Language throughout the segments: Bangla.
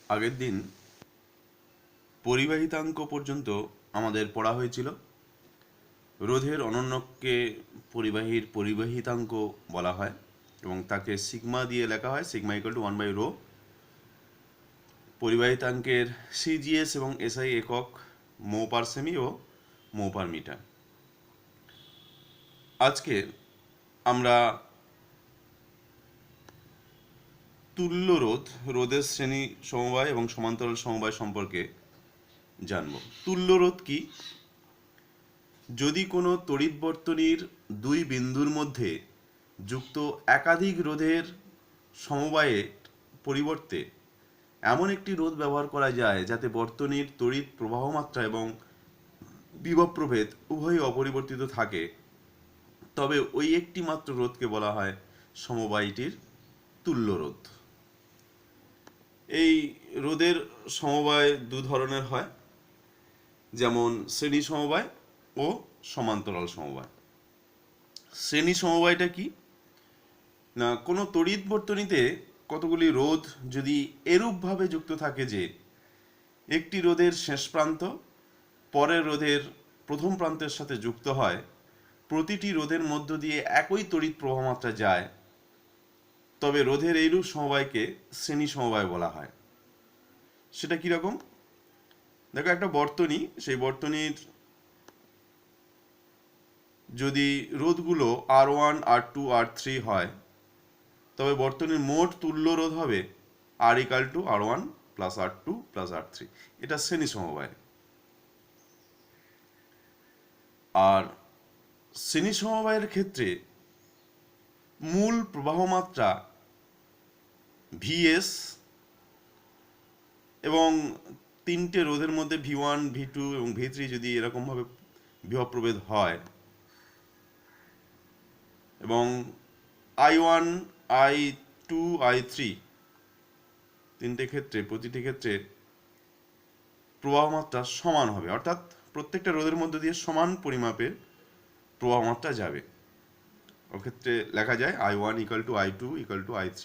আগের দিন পরিবাহিতাঙ্ক পর্যন্ত আমাদের পড়া হয়েছিল। রোধের অনন্যকে পরিবাহীর পরিবাহিতাঙ্ক বলা হয় এবং তাকে সিগমা দিয়ে লেখা হয়, সিগমা ইকুয়াল টু 1/ρ। পরিবাহিতাঙ্কের সিজিএস এবং এসআই একক মো পার সেমি ও মো পার মিটার। আজকে আমরা তুল্য রোধ, রোধের শ্রেণী সমবায় এবং সমান্তরাল সমবায় সম্পর্কে জানব। তুল্য রোধ কি? যদি কোনো তড়িৎ বর্তনীর দুই বিন্দুর মধ্যে যুক্ত একাধিক রোধের সমবায়ের পরিবর্তে এমন একটি রোধ ব্যবহার করা যায় যাতে বর্তনীর তড়িৎ প্রবাহ মাত্রা এবং বিভব প্রভেদ উভয়ই অপরিবর্তিত থাকে, তবে ওই একটি মাত্র রোধকে বলা হয় সমবায়টির তুল্য রোধ। এই রোধের সমবায় দু ধরনের হয়, যেমন শ্রেণী সমবায় ও সমান্তরাল সমবায়। শ্রেণী সমবায়টা কি না, কোনো তড়িৎ বর্তনীতে কতগুলি রোধ যদি এরূপভাবে যুক্ত থাকে যে একটি রোধের শেষ প্রান্ত পরের রোধের প্রথম প্রান্তের সাথে যুক্ত হয়, প্রতিটি রোধের মধ্য দিয়ে একই তড়িৎ প্রবাহমাত্রা যায়, তবে রোধের এইরূপ সমবায়কে শ্রেণী সমবায় বলা হয়। সেটা কীরকম? দেখো, একটা বর্তনী, সেই বর্তনীর যদি রোধগুলো R1, R2, R3 হয়, তবে বর্তনীর মোট তুল্য রোধ হবে R equal to R1 plus R2 plus R3। এটা শ্রেণী সমবায়। আর শ্রেণী সমবায়ের ক্ষেত্রে মূল প্রবাহ মাত্রা VS এবং তিনটে রোধের মধ্যে V1, V2 এবং V3 যদি এরকমভাবে বিভব প্রভেদ হয়, এবং I1, I2, I3 তিনটে ক্ষেত্রে, প্রতিটি ক্ষেত্রে প্রবাহ মাত্রা সমান হবে, অর্থাৎ প্রত্যেকটা রোধের মধ্যে দিয়ে সমান পরিমাপের প্রবাহ মাত্রা যাবে। ওক্ষেত্রে লেখা যায় I1 equal to I2 equal to I3।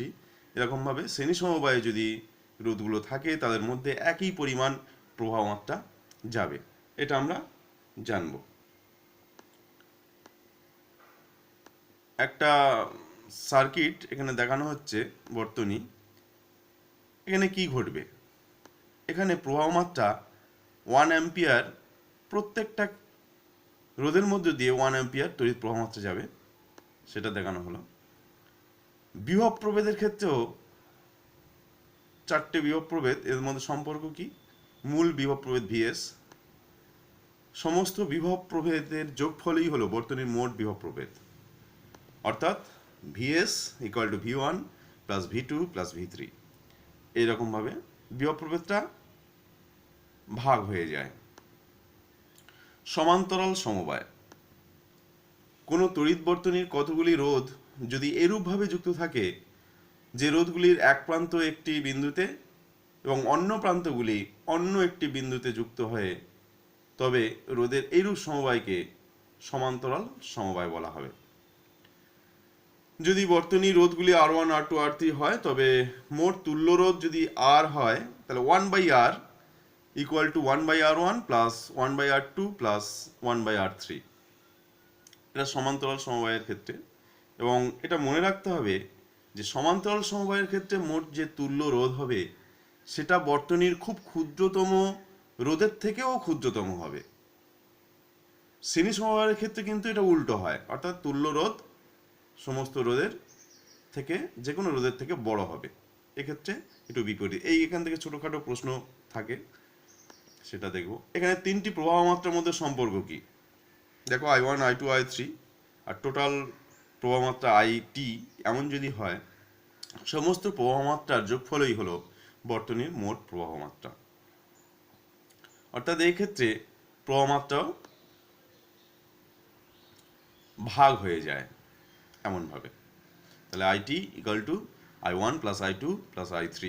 এরকমভাবে শ্রেণী সমবায়ে যদি রোধগুলো থাকে তাদের মধ্যে একই পরিমাণ প্রবাহ মাত্রা যাবে, এটা আমরা জানব। একটা সার্কিট এখানে দেখানো হচ্ছে, বর্তনী। এখানে কি ঘটবে? এখানে প্রবাহ মাত্রা 1 অ্যাম্পিয়ার, প্রত্যেকটা রোধের মধ্যে দিয়ে 1 অ্যাম্পিয়ার তড়িৎ প্রবাহ মাত্রা যাবে, সেটা দেখানো হলো। বিভব প্রভেদের ক্ষেত্রেও চারটে বিভব প্রভেদ, এর মধ্যে সম্পর্ক কি? মূল বিভব প্রভেদ VS, সমস্ত বিভব প্রভেদের যোগফলই হলো বর্তনীর মোট বিভব প্রভেদ, অর্থাৎ VS equal to V1 plus V2 plus V3। এইরকমভাবে বিভব প্রভেদটা ভাগ হয়ে যায়। সমান্তরাল সমবায়, কোনো তড়িৎ বর্তনীর কতগুলি রোধ যদি এরূপভাবে যুক্ত থাকে যে রোধগুলির এক প্রান্ত একটি বিন্দুতে এবং অন্য প্রান্তগুলি অন্য একটি বিন্দুতে যুক্ত হয়ে, তবে রোধের এইরূপ সমবায়কে সমান্তরাল সমবায় বলা হবে। যদি বর্তনী রোধগুলি R1, R2, R3 হয়, তবে মোট তুল্য রোধ যদি R হয়, তাহলে 1/R equal to 1/R1 plus 1/R2 plus 1/R3। এটা সমান্তরাল সমবায়ের ক্ষেত্রে। এবং এটা মনে রাখতে হবে যে সমান্তরাল সমবায়ের ক্ষেত্রে মোট যে তুল্য রোধ হবে সেটা বর্তনীর খুব ক্ষুদ্রতম রোধের থেকেও ক্ষুদ্রতম হবে। শ্রেণী সমবায়ের ক্ষেত্রে কিন্তু এটা উল্টো হয়, অর্থাৎ তুল্য রোধ সমস্ত রোধের থেকে, যে কোনো রোধের থেকে বড় হবে। এক্ষেত্রে একটু বিপরীত। এখান থেকে ছোটোখাটো প্রশ্ন থাকে, সেটা দেখব। এখানে তিনটি প্রবাহ মাত্রার মধ্যে সম্পর্ক কি? দেখো, I1, I2, I3 আর টোটাল প্রবাহ মাত্রা IT এমন যদি হয়, সমস্ত প্রবাহ মাত্রার যোগফলই হলো বর্তনীর মোট প্রবাহ মাত্রা। অর্থাৎ এই ক্ষেত্রে প্রবাহ মাত্রাও ভাগ হয়ে যায় এমনভাবে। তাহলে IT equal to I1 plus I2 plus I3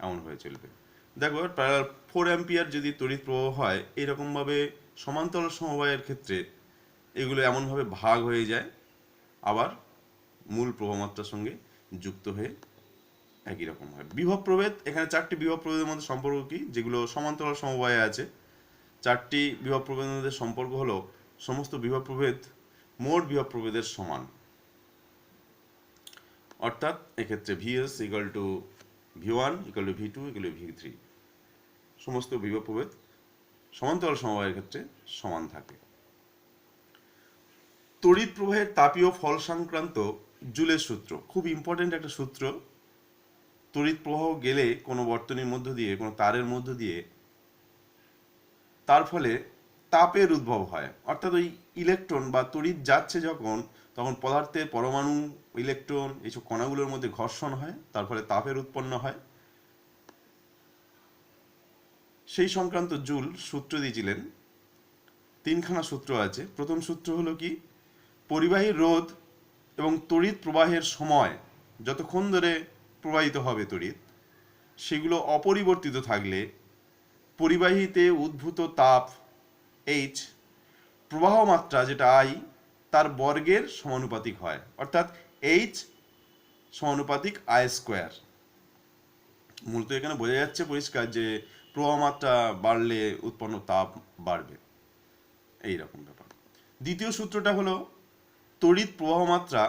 এমন হয়ে চলবে। দেখো, প্রায় 4 অ্যাম্পিয়ার যদি তড়িৎ প্রবাহ হয়, এইরকমভাবে সমান্তরাল সমবায়ের ক্ষেত্রে এগুলো এমনভাবে ভাগ হয়ে যায়, আবার মূল প্রবাহ মাত্রার সঙ্গে যুক্ত হয়ে একই রকম হয়। বিভব প্রভেদ, এখানে চারটি বিভব প্রভেদের মধ্যে সম্পর্ক কি, যেগুলো সমান্তরাল সমবায়ে আছে। চারটি বিভব প্রভেদের মধ্যে সম্পর্ক হলো সমস্ত বিভব প্রভেদ মোট বিভব প্রভেদের সমান, অর্থাৎ এক্ষেত্রে VS equal to V one equal to V two equal to ভি3, সমস্ত বিভব প্রভেদ সমান্তরাল সমবায়ের ক্ষেত্রে সমান থাকে। তড়িৎ প্রবাহের তাপীয় ফল সংক্রান্ত জুলের সূত্র, খুব ইম্পর্টেন্ট একটা সূত্র। তড়িৎ প্রবাহ গেলে কোনো বর্তনীর মধ্য দিয়ে, কোনো তারের মধ্য দিয়ে, তার ফলে তাপের উদ্ভব হয়, অর্থাৎ ওই ইলেকট্রন বা তড়িৎ যাচ্ছে যখন, তখন পদার্থের পরমাণু, ইলেকট্রন, এইসব কণাগুলোর মধ্যে ঘর্ষণ হয়, তার ফলে তাপের উৎপন্ন হয়। সেই সংক্রান্ত জুল সূত্র দিয়েছিলেন, তিনখানা সূত্র আছে। প্রথম সূত্র হলো কি, পরিবাহী রোধ এবং তড়িৎ প্রবাহের সময় যতক্ষণ ধরে প্রবাহিত হবে তড়িৎ, সেগুলো অপরিবর্তিত থাকলে পরিবাহীতে উদ্ভূত তাপ এইচ, প্রবাহ মাত্রা যেটা আই, তার বর্গের সমানুপাতিক হয়, অর্থাৎ এইচ সমানুপাতিক আই স্কোয়ার। মূলত এখানে বোঝা যাচ্ছে পরিষ্কার যে প্রবাহ মাত্রা বাড়লে উৎপন্ন তাপ বাড়বে, এই রকম ব্যাপার। দ্বিতীয় সূত্রটা হলো তড়িৎ প্রবাহ মাত্রা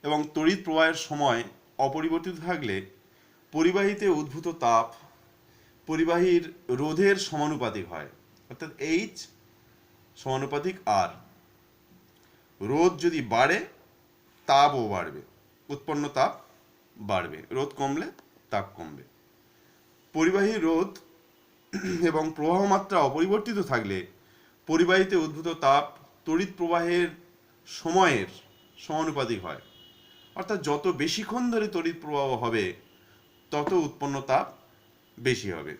এবং তড়িৎ প্রবাহের সময় অপরিবর্তিত থাকলে পরিবাহীতে উদ্ভূত তাপ পরিবাহীর রোধের সমানুপাতিক হয়, অর্থাৎ এইচ সমানুপাতিক আর। রোধ যদি বাড়ে, তাপও বাড়বে, উৎপন্ন তাপ বাড়বে, রোধ কমলে তাপ কমবে। পরিবাহী রোধ এবং প্রবাহ মাত্রা অপরিবর্তিত থাকলে পরিবাহীতে উদ্ভূত তাপ তড়িৎ প্রবাহের সময়ের সমানুপাতিক হয়, অর্থাৎ যত বেশিক্ষণ ধরে তড়িৎ প্রবাহ হবে তত উৎপন্ন তাপ বেশি হবে।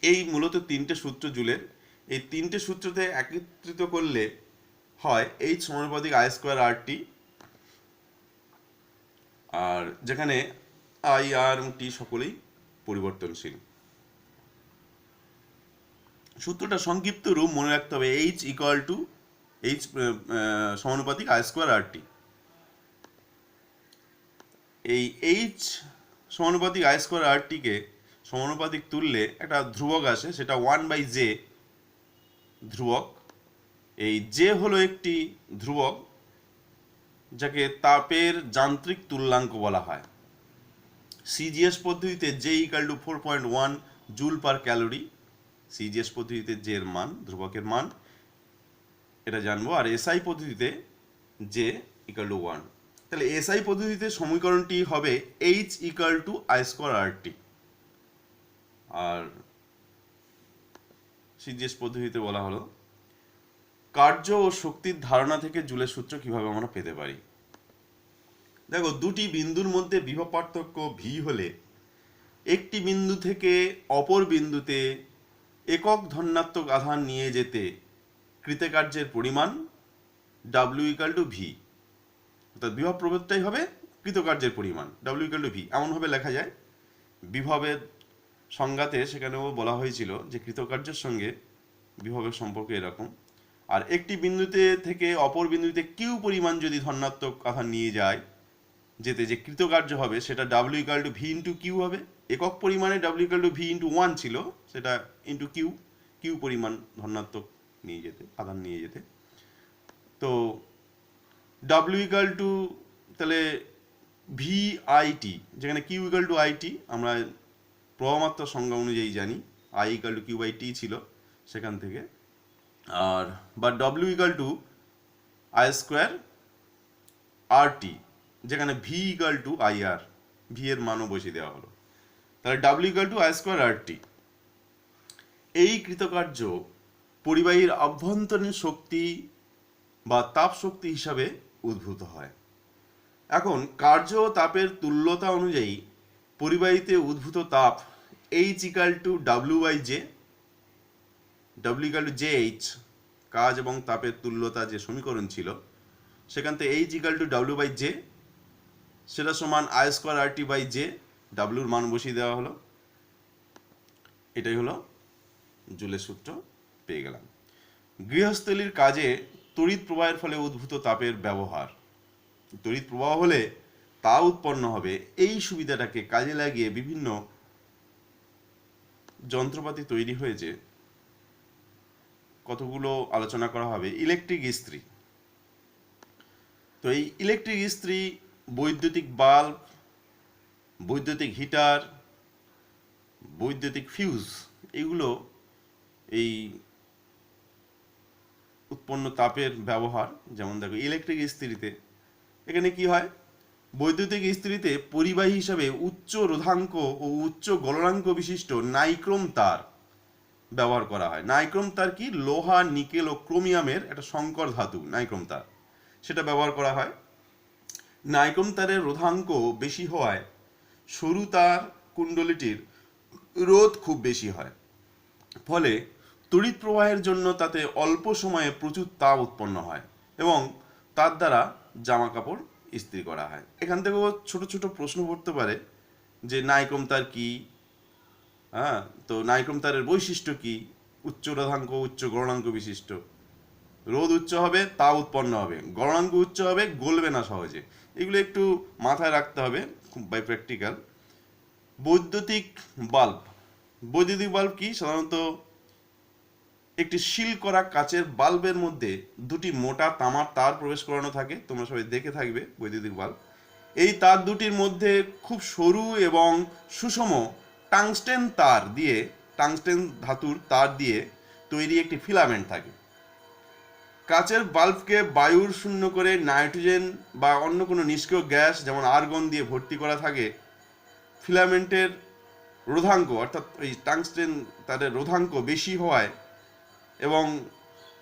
এই মূলত তিনটে সূত্র জুলের। এই তিনটে সূত্রতে একত্রিত করলে হয় এইচ সমানুপাতিক আই স্কোয়ার আর টি, আর যেখানে আই আর এবং টি সকলেই পরিবর্তনশীল। সূত্রটা সংক্ষিপ্ত রূপ মনে রাখতে হবে, এইচ ইকুয়াল টু এইচ সমানুপাতিক আই স্কোয়ার আর টি। এই এইচ সমানুপাতিক আই স্কোয়ার আর টিকে সমানুপাতিক তুললে একটা ধ্রুবক আসে, সেটা 1/j ধ্রুবক। এই জে হলো একটি ধ্রুবক যাকে তাপের যান্ত্রিক তুল্যাঙ্ক বলা হয়। সিজিএস পদ্ধতিতে J equal to 4.1 joule per calorie, CGS পদ্ধতিতে জে এর মান, ধ্রুবকের মান, এটা জানবো। আর এসআই পদ্ধতিতে জে ইকাল টু 1। তাহলে এসআই পদ্ধতিতে সমীকরণটি হবে H equal to I square R T, আর সিজিএস পদ্ধতিতে বলা হলো কার্য ও শক্তির ধারণা থেকে জুলের সূত্র কিভাবে আমরা পেতে পারি। দেখো, দুটি বিন্দুর মধ্যে বিভব পার্থক্য ভি হলে একটি বিন্দু থেকে অপর বিন্দুতে একক ধনাত্মক আধান নিয়ে যেতে কৃতকার্যের পরিমাণ ডাব্লিউ ইকাল টু ভি, অর্থাৎ বিভব প্রভেদটাই হবে কৃতকার্যের পরিমাণ, ডাব্লিউ ইকাল টু ভি। এমনভাবে লেখা যায়, বিভবের সংজ্ঞাতে সেখানেও বলা হয়েছিল যে কৃতকার্যের সঙ্গে বিভবের সম্পর্ক এরকম। আর একটি বিন্দুতে থেকে অপর বিন্দুতে কিউ পরিমাণ যদি ধনাত্মক আধান নিয়ে যায় যেতে, যে কৃতকার্য হবে সেটা W equal to V into Q হবে। একক পরিমাণে W equal to V into 1 ছিল, সেটা ইন্টু কিউ, কিউ পরিমাণ ধনাত্মক নিয়ে যেতে, আধান নিয়ে যেতে। তো ডাব্লিউ ইকাল টু তাহলে ভি আই টি, যেখানে Q equal to I T আমরা প্রবাহমাত্রার সংজ্ঞা অনুযায়ী জানি, I equal to Q by T ছিল সেখান থেকে। আর বা W equal to I square R T, যেখানে V equal to I R, V এর মানও বসিয়ে দেওয়া হলো। তাহলে W equal to I square R T. এই কৃতকার্য পরিবাহীর আভ্যন্তরীণ শক্তি বা তাপ শক্তি হিসাবে উদ্ভূত হয়। এখন কার্য ও তাপের তুল্যতা অনুযায়ী পরিবাহীতে উদ্ভূত তাপ H equal to W by J, W equal to J H, কাজ এবং তাপের তুল্যতা যে সমীকরণ ছিল সেখান থেকে H equal to W by J, সেটা সমান I square R T by J, ডাব্লিউর মান বসিয়ে দেওয়া হলো। এটাই হলো জুলের সূত্র, পেয়ে গেলাম। গৃহস্থলীর কাজে তড়িৎ প্রবাহের ফলে উদ্ভূত তাপের ব্যবহার। তড়িৎ প্রবাহ হলে তাপ উৎপন্ন হবে, এই সুবিধাটাকে কাজে লাগিয়ে বিভিন্ন যন্ত্রপাতি তৈরি হয়েছে। কতগুলো আলোচনা করা হবে। ইলেকট্রিক ইস্ত্রি, তো এই ইলেকট্রিক ইস্ত্রি, বৈদ্যুতিক বাল্ব, বৈদ্যুতিক হিটার, বৈদ্যুতিক ফিউজ, এগুলো এই উৎপন্ন তাপের ব্যবহার। যেমন দেখো ইলেকট্রিক ইস্ত্রিতে এখানে কি হয়, বৈদ্যুতিক ইস্ত্রিতে পরিবাহী হিসাবে উচ্চ রোধাঙ্ক ও উচ্চ গলনাঙ্ক বিশিষ্ট নাইক্রোম তার ব্যবহার করা হয়। নাইক্রোম তার কি, লোহা, নিকেল ও ক্রোমিয়ামের একটা সংকর ধাতু নাইক্রোম তার, সেটা ব্যবহার করা হয়। নাইক্রোম তারের রোধাঙ্ক বেশি হওয়ায় সরু তার কুণ্ডলীটির রোধ খুব বেশি হয়, ফলে তড়িৎ প্রবাহের জন্য তাতে অল্প সময়ে প্রচুর তাপ উৎপন্ন হয় এবং তার দ্বারা জামা কাপড় ইস্ত্রি করা হয়। এখান থেকেও ছোট ছোট প্রশ্ন পড়তে পারে যে নাইক্রোম তার কি, হ্যাঁ, তো নাইক্রোম তারের বৈশিষ্ট্য কি, উচ্চ রোধাঙ্ক উচ্চ গলনাঙ্ক বিশিষ্ট, রোধ উচ্চ হবে তাপ উৎপন্ন হবে, গলনাঙ্ক উচ্চ হবে গলবে না সহজে, এগুলো একটু মাথায় রাখতে হবে খুব বাই প্র্যাকটিক্যাল। বৈদ্যুতিক বাল্ব, বৈদ্যুতিক বাল্ব কি, সাধারণত একটি সিল করা কাচের বাল্বের মধ্যে দুটি মোটা তামার তার প্রবেশ করানো থাকে, তোমরা সবাই দেখে থাকবে বৈদ্যুতিক বাল্ব। এই তার দুটির মধ্যে খুব সরু এবং সুষম টাংস্টেন তার দিয়ে, টাংস্টেন ধাতুর তার দিয়ে তৈরি একটি ফিলামেন্ট থাকে। কাচের বাল্বকে বায়ুর শূন্য করে নাইট্রোজেন বা অন্য কোনো নিষ্ক্রিয় গ্যাস যেমন আর্গন দিয়ে ভর্তি করা থাকে। ফিলামেন্টের রোধাঙ্ক অর্থাৎ ওই টাংস্টেন তাদের রোধাঙ্ক বেশি হওয়ায় এবং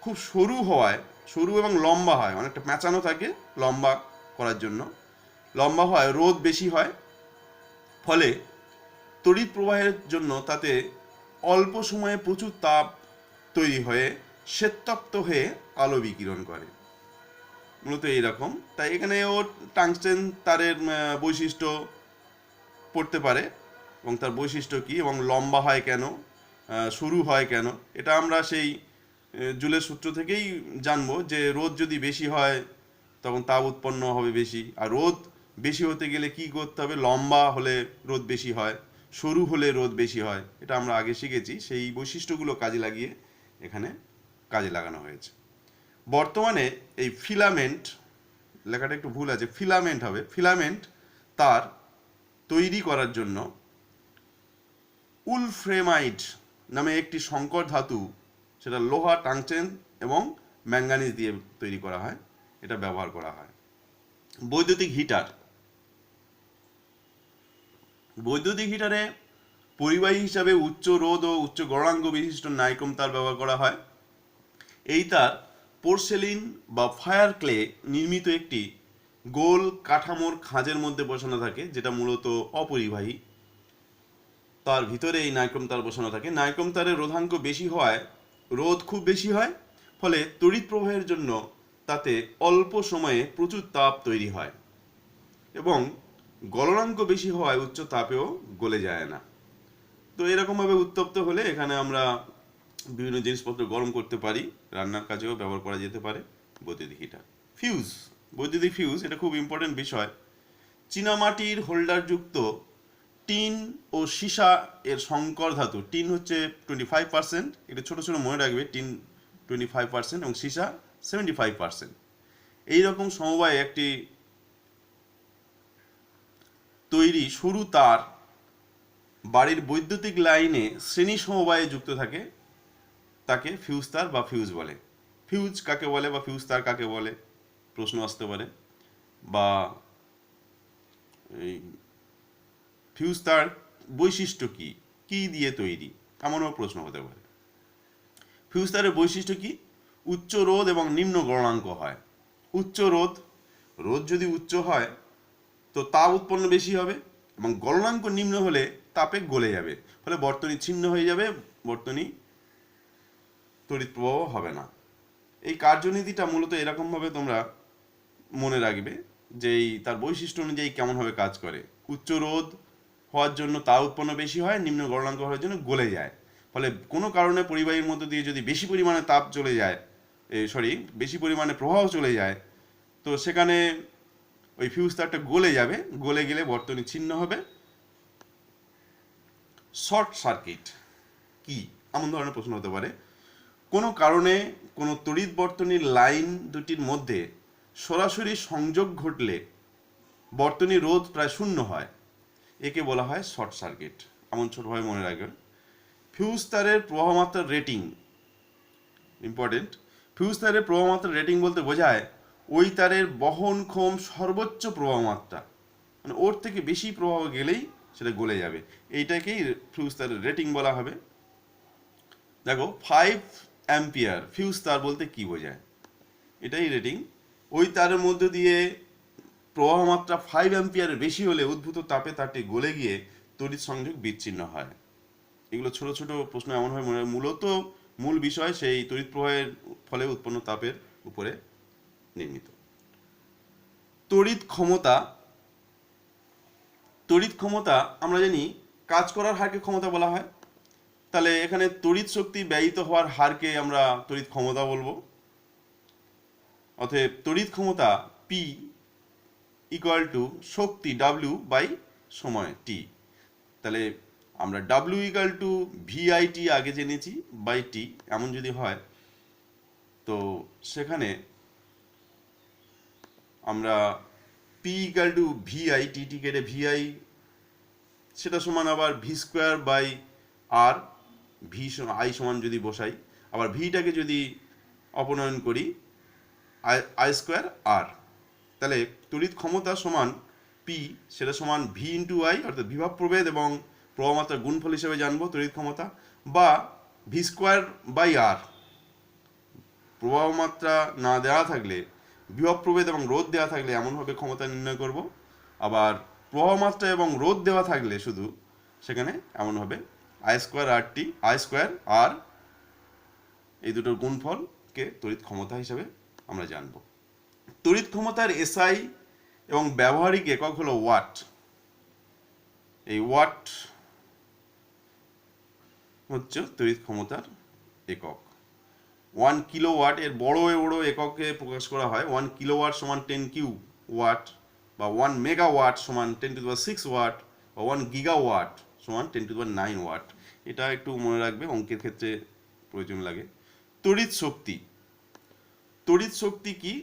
খুব সরু হওয়ায়, সরু এবং লম্বা হয়, অনেকটা প্যাঁচানো থাকে লম্বা করার জন্য, লম্বা হয়, রোধ বেশি হয়, ফলে তড়িৎ প্রবাহের জন্য তাতে অল্প সময়ে প্রচুর তাপ তৈরি হয়ে শ্বেততপ্ত হয়ে আলো বিকিরণ করে, মূলত এইরকম। তাই এখানেও টাংস্টেন তারের বৈশিষ্ট্য পড়তে পারে এবং তার বৈশিষ্ট্য কী এবং লম্বা হয় কেন, সরু হয় কেন, এটা আমরা সেই জুলের সূত্র থেকেই জানবো যে রোদ যদি বেশি হয় তখন তাপ উৎপন্ন হবে বেশি, আর রোদ বেশি হতে গেলে কি করতে হবে, লম্বা হলে রোদ বেশি হয়, সরু হলে রোদ বেশি হয়, এটা আমরা আগে শিখেছি। সেই বৈশিষ্ট্যগুলো কাজে লাগিয়ে এখানে কাজে লাগানো হয়েছে। বর্তমানে এই ফিলামেন্ট, লেখাটা একটু ভুল আছে, ফিলামেন্ট হবে, ফিলামেন্ট তার তৈরি করার জন্য উলফ্রেমাইড নামে একটি সংকর ধাতু, সেটা লোহা, টাংস্টেন এবং ম্যাঙ্গানিজ দিয়ে তৈরি করা হয়, এটা ব্যবহার করা হয়। বৈদ্যুতিক হিটার, বৈদ্যুতিক হিটারে পরিবাহী হিসাবে উচ্চ রোধ ও উচ্চ গলনাঙ্ক বিশিষ্ট নাইক্রোম তার ব্যবহার করা হয়। এই তার পোর্সেলিন বা ফায়ার ক্লে নির্মিত একটি গোল কাঠামোর খাঁজের মধ্যে বসানো থাকে, যেটা মূলত অপরিবাহী। তার ভিতরে এই নাইক্রোম তার বসানো থাকে। নাইক্রোম তারের রোধাঙ্ক বেশি হওয়ায় রোধ খুব বেশি হয়, ফলে তড়িৎ প্রবাহের জন্য তাতে অল্প সময়ে প্রচুর তাপ তৈরি হয় এবং গলনাঙ্ক বেশি হওয়ায় উচ্চ তাপেও গলে যায় না। তো এরকমভাবে উত্তপ্ত হলে এখানে আমরা বিভিন্ন জিনিসপত্র গরম করতে পারি, রান্নার কাজেও ব্যবহার করা যেতে পারে বৈদ্যুতিক হিটার। ফিউজ, বৈদ্যুতিক ফিউজ, এটা খুব ইম্পর্টেন্ট বিষয়। চীনামাটির হোল্ডারযুক্ত টিন ও সীসা এর সংকর ধাতু, টিন হচ্ছে 25%, এটা ছোটো ছোটো মনে রাখবে, টিন 25% এবং সীসা 75%, এইরকম সমবায়ে একটি তৈরি সরু তার বাড়ির বৈদ্যুতিক লাইনে শ্রেণী সমবায়ে যুক্ত থাকে, তাকে ফিউজ তার বা ফিউজ বলে। ফিউজ কাকে বলে বা ফিউজ তার কাকে বলে প্রশ্ন আসতে পারে, বা এই ফিউজ তার বৈশিষ্ট্য কি, কি দিয়ে তৈরি, এমনও প্রশ্ন হতে পারে। ফিউজ তারের বৈশিষ্ট্য কি, উচ্চ রোধ এবং নিম্ন গলনাঙ্ক হয়। উচ্চ রোধ, রোধ যদি উচ্চ হয় তো তাপ উৎপন্ন বেশি হবে এবং গলনাঙ্ক নিম্ন হলে তাপে গলে যাবে, ফলে বর্তনী ছিন্ন হয়ে যাবে, বর্তনী তড়িৎ প্রবাহ হবে না। এই কার্যনীতিটা মূলত এরকমভাবে তোমরা মনে রাখবে যে এই তার বৈশিষ্ট্য অনুযায়ী কেমনভাবে কাজ করে। উচ্চ রোধ হওয়ার জন্য তাপ উৎপন্ন বেশি হয়, নিম্ন গলনাঙ্ক হওয়ার জন্য গলে যায়, ফলে কোনো কারণে পরিবাহীর মধ্য দিয়ে যদি বেশি পরিমাণে তাপ চলে যায়, বেশি পরিমাণে প্রবাহ চলে যায়, তো সেখানে ওই ফিউজ তারটা গলে যাবে, গলে গেলে বর্তনী ছিন্ন হবে। শর্ট সার্কিট কি, এমন ধরনের প্রশ্ন হতে পারে। কোনো কারণে কোনো তড়িৎ বর্তনীর লাইন দুটির মধ্যে সরাসরি সংযোগ ঘটলে বর্তনী রোধ প্রায় শূন্য হয়, একে বলা হয় শর্ট সার্কিট। এমন ছোটভাবে মনে রাখবেন। ফিউজ তারের প্রবাহমাত্রার রেটিং ইম্পর্টেন্ট। ফিউজ তারের প্রবাহমাত্রার রেটিং বলতে বোঝায় ওই তারের বহনক্ষম সর্বোচ্চ প্রবাহমাত্রা, মানে ওর থেকে বেশি প্রবাহ গেলেই সেটা গলে যাবে, এইটাকেই ফিউজ তারের রেটিং বলা হবে। দেখো 5 অ্যাম্পিয়ার ফিউজ তার বলতে কি বোঝায়, এটাই রেটিং। ওই তারের মধ্যে দিয়ে প্রবাহ মাত্রা 5 অ্যাম্পিয়ারের বেশি হলে উদ্ভূত তাপে তারটি গলে গিয়ে তড়িৎ সংযোগ বিচ্ছিন্ন হয়। এগুলো ছোট ছোট প্রশ্ন এমনভাবে মনে হয়, মূলত মূল বিষয় সেই তড়িৎ প্রবাহের ফলে উৎপন্ন তাপের উপরে নির্মিত। তড়িৎ ক্ষমতা, তড়িৎ ক্ষমতা আমরা জানি কাজ করার হারকে ক্ষমতা বলা হয়। তাহলে এখানে তড়িৎ শক্তি ব্যয়িত হওয়ার হারকে আমরা তড়িৎ ক্ষমতা বলবো। অতএব তড়িৎ ক্ষমতা পি ইকুয়াল টু শক্তি ডাব্লিউ বাই সময় টি। তাহলে আমরা ডাব্লিউ ইকুয়াল টু ভিআইটি আগে জেনেছি বাই টি, এমন যদি হয় তো সেখানে আমরা P equal to VI, T কেটে ভিআই, সেটা সমান আবার V square by R, V I সমান যদি বসাই, আবার ভিটাকে যদি অপনয়ন করি আই স্কোয়ার আর, তাহলে তড়িৎ ক্ষমতা সমান পি, সেটা সমান ভি ইন্টু আই, অর্থাৎ বিভব প্রভেদ এবং প্রবাহমাত্রার গুণফল হিসেবে জানবো তড়িৎ ক্ষমতা, বা ভি স্কোয়ার বাই আর। প্রবাহ মাত্রা না দেওয়া থাকলে, বিভব প্রভেদ এবং রোধ দেওয়া থাকলে এমনভাবে ক্ষমতা নির্ণয় করব। আবার প্রবাহ মাত্রা এবং রোধ দেওয়া থাকলে শুধু সেখানে এমনভাবে I square R T, I square R, এই দুটোর গুণফলকে তড়িৎ ক্ষমতা হিসেবে আমরা জানব। তড়িৎ ক্ষমতার এসআই এবং ব্যবহারিক একক হলো ওয়াট। এই ওয়াট হচ্ছে তড়িৎ ক্ষমতার একক। 1 কিলোওয়াট এর বড় এককে প্রকাশ করা হয়। 1 কিলোওয়াট সমান 10 কিউ ওয়াট, বা 1 মেগাওয়াট সমান 10⁶ ওয়াট, বা 1 গিগাওয়াট সমান 10⁹ ওয়াট। এটা একটু মনে রাখবে, অঙ্কের ক্ষেত্রে প্রয়োজন লাগে। তড়িৎ শক্তি, তড়িৎ শক্তি কি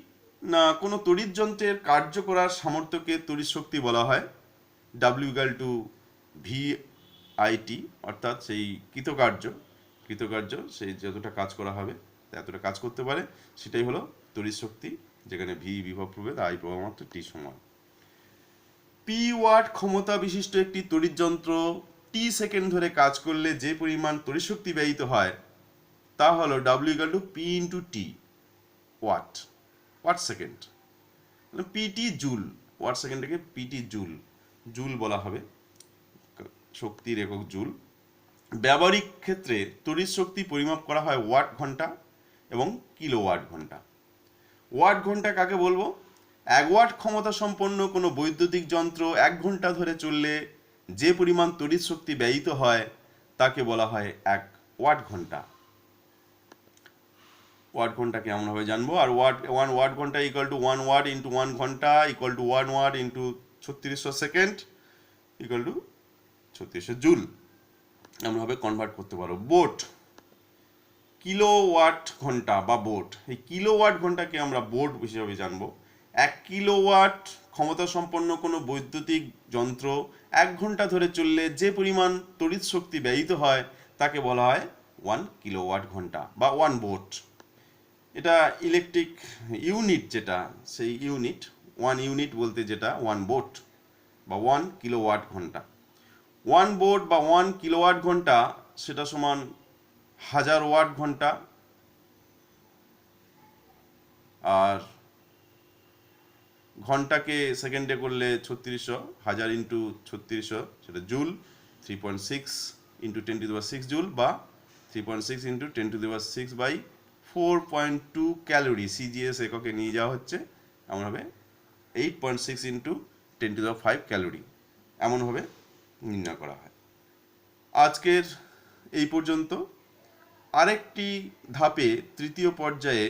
না, কোনো তড়িৎ যন্ত্রের কার্য করার সামর্থ্যকে তড়িৎ শক্তি বলা হয়। W equal two V IT, অর্থাৎ সেই কৃতকার্য সেই যতটা কাজ করা হবে এতটা কাজ করতে পারে, সেটাই হলো তড়িৎ শক্তি, যেখানে ভি বিভব প্রভেদ, আই প্রবাহমাত্রা, টি সমান। পি ওয়াট ক্ষমতা বিশিষ্ট একটি তড়িৎ যন্ত্র টি সেকেন্ড ধরে কাজ করলে যে পরিমাণ তড়িৎ শক্তি ব্যয়িত হয় তা হলো W equal to P into T watt second, PT joule, watt সেকেন্ডটাকে পিটি জুল বলা হবে, শক্তির একক জুল। ব্যবহারিক ক্ষেত্রে তড়িৎ শক্তি পরিমাপ করা হয় ওয়াট ঘন্টা এবং কিলোওয়াট ঘন্টা। ওয়াট ঘন্টা কাকে বলবো? 1 ওয়াট ক্ষমতা সম্পন্ন কোনো বৈদ্যুতিক যন্ত্র 1 ঘন্টা ধরে চললে যে পরিমাণ তড়িৎ শক্তি ব্যয়িত হয় তাকে বলা হয় 1 ওয়াট ঘন্টা। ওয়াট ঘন্টাকে এমনভাবে জানবো। আর 1 ওয়াট ঘন্টা ইকুয়াল টু 1 ওয়াট ইন্টু 1 ঘন্টা equal to 1 watt into 3600 second equal to 3600 joule, এমনভাবে কনভার্ট করতে পারো। বোট, কিলোওয়াট ঘন্টা বা বোট, এই কিলোওয়াট ঘন্টাকে আমরা বোট হিসেবে জানবো। 1 কিলোওয়াট ক্ষমতা সম্পন্ন কোনো বৈদ্যুতিক যন্ত্র 1 ঘন্টা ধরে চললে যে পরিমাণ তড়িৎ শক্তি ব্যয়িত হয় তাকে বলা হয় 1 কিলোওয়াট ঘন্টা বা 1 বোট। এটা ইলেকট্রিক ইউনিট, যেটা সেই ইউনিট, 1 ইউনিট বলতে যেটা 1 বোট বা 1 কিলোওয়াট ঘন্টা। 1 বোট বা 1 কিলোওয়াট ঘন্টা সেটা সমান 1000 ওয়াট ঘন্টা, আর ঘন্টাকে সেকেন্ডে করলে 3600, 1000 ইন্টু 3600 সেটা জুল, 3.6 ইন্টু 10⁶ জুল, বা 3.6 ইন্টু 10⁶ বাই 4.2 ক্যালোরি, সিজিএস এককে নিয়ে যাওয়া হচ্ছে, এমনভাবে 8.6 ইন্টু 10⁵ ক্যালোরি, এমনভাবে নির্ণয় করা হয়। আজকের এই পর্যন্ত। আরেকটি ধাপে তৃতীয় পর্যায়ে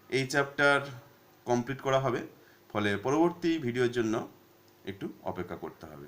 এই চ্যাপ্টার কমপ্লিট করা হবে। ফলে পরবর্তী ভিডিওর জন্য একটু অপেক্ষা করতে হবে।